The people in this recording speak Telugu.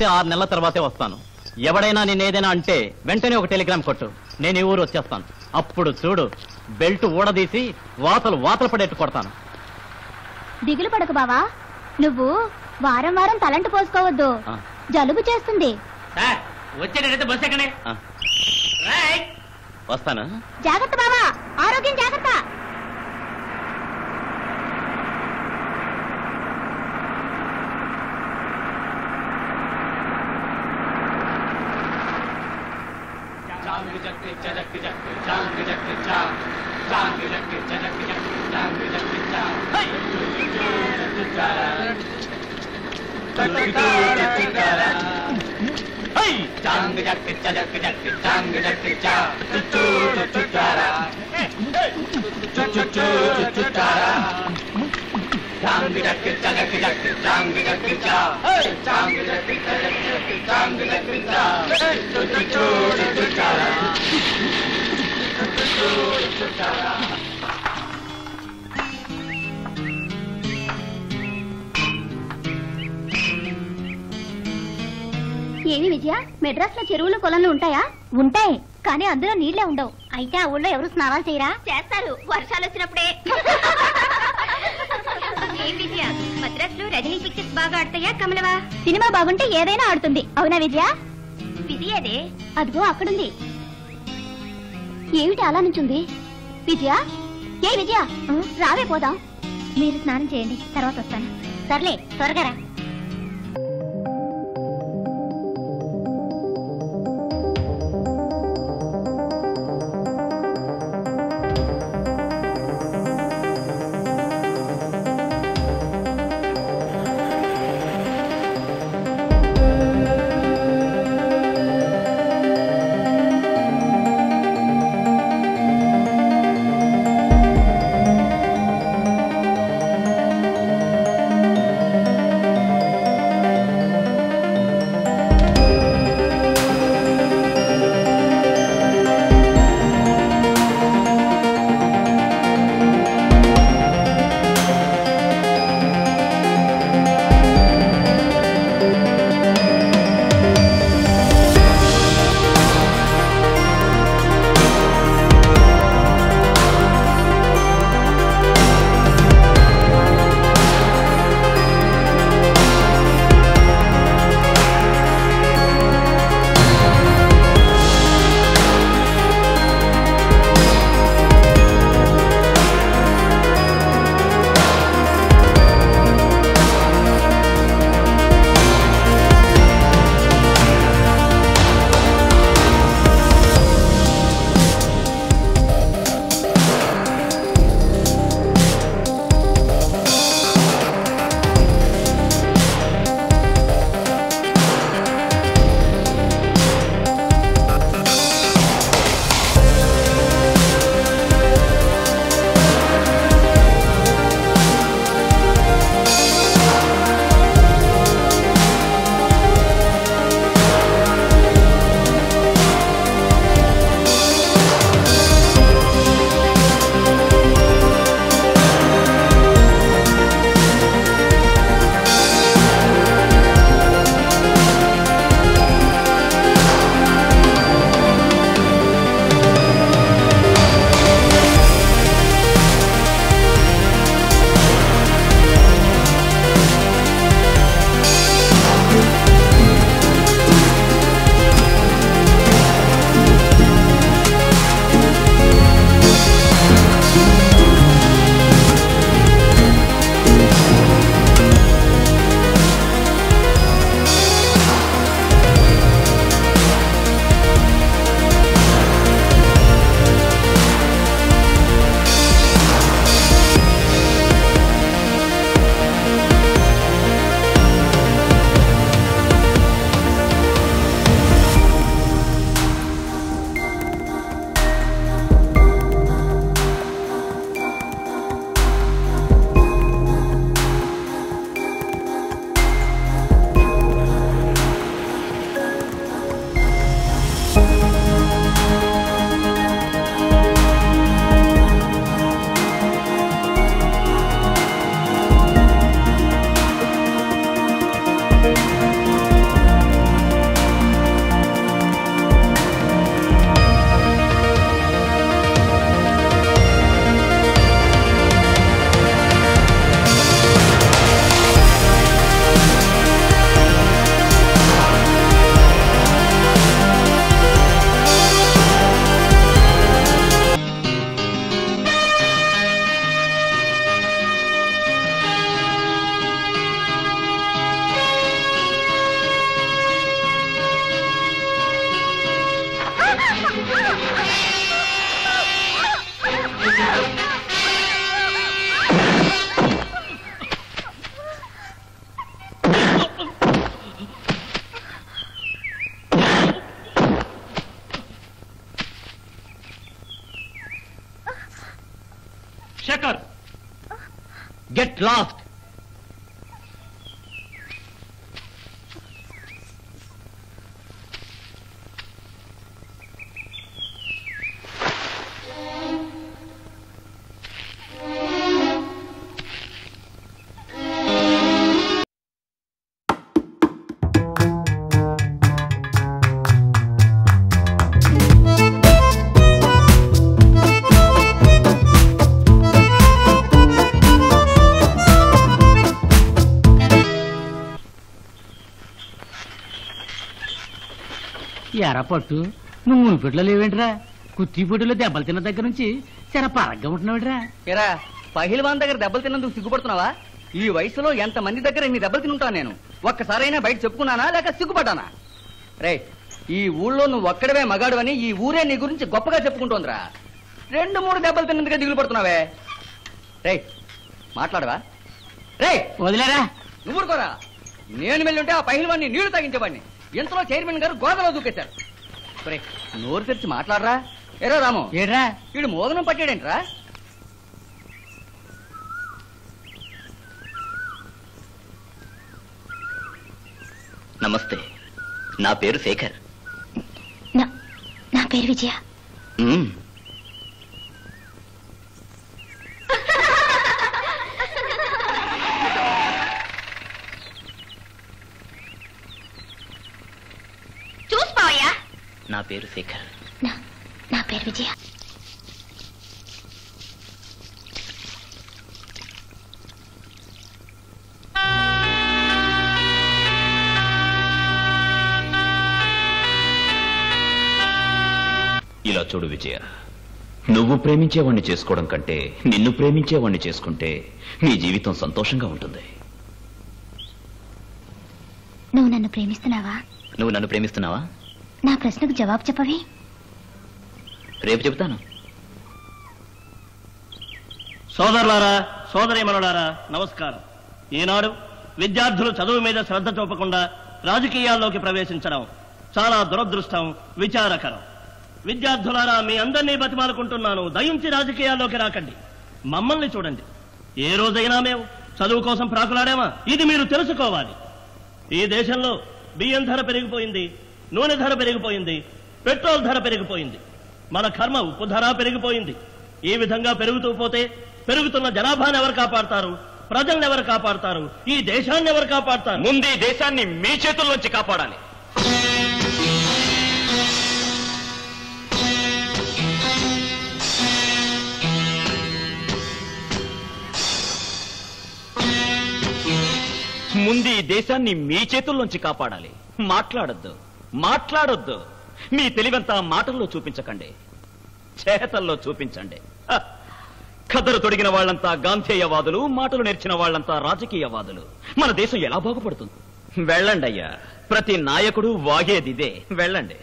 వస్తే 6 నెలల తర్వాతే వస్తాను. ఎవడైనా నేనేదైనా అంటే వెంటనే ఒక టెలిగ్రామ్ కొట్టు, నేను ఈ ఊరు వచ్చేస్తాను. అప్పుడు చూడు, బెల్ట్ ఊడదీసి వాతలు పడేట్టు కొడతాను. దిగులు పడకు బావా, నువ్వు వారం వారం తలంటు పోసుకోవద్దు, జలుబు చేస్తుంది. వచ్చేటైతే బస్ ఎక్కడే. వస్తాను. జాగ్రత్త బావా, ఆరోగ్యం జాగ్రత్త. ఏమి విజయ, మెడ్రాస్ లో చెరువులు కొలలు ఉంటాయా? ఉంటాయి, కానీ అందులో నీళ్లే ఉండవు. అయితే ఆ ఊళ్ళో ఎవరు స్నానాలు చేయరా? చేస్తారు, వర్షాలు వచ్చినప్పుడే. ఏం విజయ, మద్రాస్ లో రజనీ పిక్చర్స్ బాగా ఆడతాయా కమలవా? సినిమా బాగుంటే ఏదైనా ఆడుతుంది. అవునా విజయ? విజయదే అదిగో అక్కడుంది. ఏమిటి అలా నుంచుంది? విజయ, ఏ విజయ, రావే పోదాం. మీరు స్నానం చేయండి, తర్వాత వస్తాను. సర్లే, త్వరగా రా. Shekhar, get lost. ఎరా పట్టు, నువ్వు మునిపెట్లో లేవేంట్రా? కుత్తిపొట్టులో దెబ్బలు తిన్న దగ్గర నుంచి చాలా పరగ్గా ఉంటున్నావుట్రా. ఏరా, పహిల్వాన్ దగ్గర దెబ్బలు తిన్నందుకు సిగ్గుపడుతున్నావా? ఈ వయసులో ఎంత మంది దగ్గర ఇన్ని దెబ్బలు తింటాను నేను. ఒక్కసారైనా బయట చెప్పుకున్నానా లేక సిగ్గుపడ్డానా? రే, ఈ ఊళ్ళో నువ్వు ఒక్కడవే మగాడు అని ఈ ఊరే నీ గురించి గొప్పగా చెప్పుకుంటోందిరా. 2-3 దెబ్బలు తిన్నందుకే దిగులు పడుతున్నావే. రే, మాట్లాడవా? రే, వదిలేరా. నువ్వు ఊరుకోరా. నేను వెళ్ళుంటే ఆ పహిల్వాన్ని నీళ్లు తాగించేవాడిని. ఎంతలో చైర్మన్ గారు గోదలో దూకేశారు. రే, నోరు తెరిచి మాట్లాడరా. ఏరా రాము, ఏడ్రా వీడు మోదనం పట్టాడేంట్రా? నమస్తే, నా పేరు శేఖర్. నా పేరు విజయ. చూసుకోవయ్యా. నా పేరు శేఖర్. నా పేరు విజయ. ఇలా చూడు విజయ, నువ్వు ప్రేమించేవాణ్ణి చేసుకోవడం కంటే నిన్ను ప్రేమించేవాణ్ణి చేసుకుంటే నీ జీవితం సంతోషంగా ఉంటుంది. నువ్వు నన్ను ప్రేమిస్తున్నావా? నువ్వు నన్ను ప్రేమిస్తున్నావా? నా ప్రశ్నకు జవాబు చెప్పవే. రేపు చెబుతాను. సోదరులారా, సోదరీమణులారా, నమస్కారం. ఈనాడు విద్యార్థులు చదువు మీద శ్రద్ధ చూపకుండా రాజకీయాల్లోకి ప్రవేశించడం చాలా దురదృష్టం, విచారకరం. విద్యార్థులారా, మీ అందరినీ బతిమాలుకుంటున్నాను, దయించి రాజకీయాల్లోకి రాకండి. మమ్మల్ని చూడండి. ఏ రోజైనా మేము చదువు కోసం ప్రాకులాడామా? ఇది మీరు తెలుసుకోవాలి. ఈ దేశంలో బియ్యం ధర పెరిగిపోయింది, నూనె ధర పెరిగిపోయింది, పెట్రోల్ ధర పెరిగిపోయింది. మన కర్మ ఉప్పు ధర పెరిగిపోయింది. ఈ విధంగా పెరుగుతూ పోతే పెరుగుతున్న జనాభాను ఎవరు కాపాడతారు? ప్రజల్ని ఎవరు కాపాడతారు? ఈ దేశాన్ని ఎవరు కాపాడతారు? ముందు ఈ దేశాన్ని మీ చేతుల్లోంచి కాపాడాలి. ముందు ఈ దేశాన్ని మీ చేతుల్లోంచి కాపాడాలి. మాట్లాడొద్దు, మాట్లాడొద్దు. మీ తెలివంతా మాటల్లో చూపించకండి, చేతల్లో చూపించండి. ఖదరు తొడిగిన వాళ్లంతా గాంధేయవాదులు, మాటలు నేర్చిన వాళ్లంతా రాజకీయవాదులు. మన దేశం ఎలా బాగుపడుతుంది? వెళ్ళండి అయ్యా, ప్రతి నాయకుడు వాగేదిదే. వెళ్ళండి.